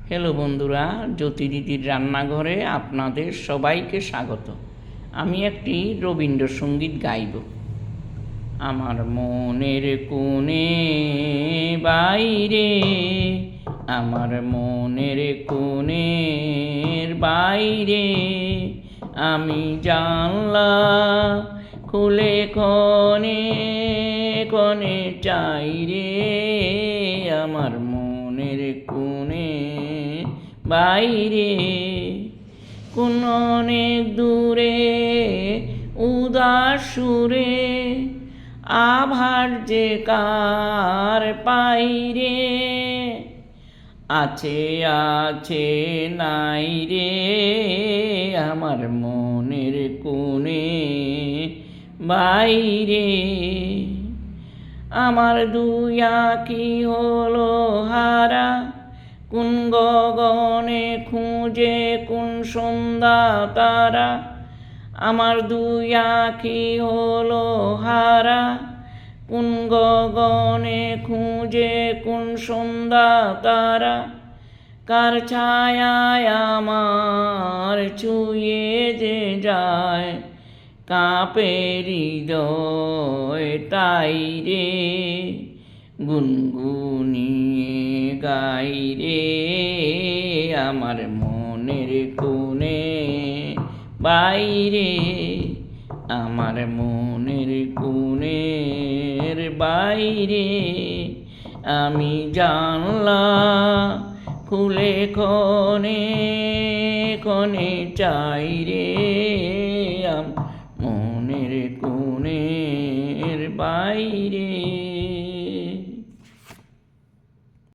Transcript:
Hello বন্ধুরা, জ্যোতি দিদির রান্নাঘরে আপনাদের সবাইকে স্বাগত। আমি একটি রবীন্দ্রসঙ্গীত গাইব। আমার মনের কোণে বাইরে, আমার মনের কোণের বাইরে, আমি জানলা খুলে কনে কনে চাই রে। আমার মনের কোণে বাইরে কোন অনেক দূরে উদাস সুরে আভার যে কার পাইরে, আছে আছে নাই রে আমার মনের কোণে বাইরে। আমার দুই আঁখি হলো হারা, কোন গগনে খুঁজে কোন সন্ধ্যা তারা। আমার দুই আঁখি হলো হারা, কোন গগনে খুঁজে কোন সন্ধ্যা তারা। কার ছায়ায় আমার ছুঁয়ে যে যায়, কাঁপে হৃদয় তাই রে। গুনগুনিয়ে গাই রে আমার মনের কোণে বাইরে, আমার মনের কোণের বাইরে। আমি জানলা খুলে কনে কনে চাই রে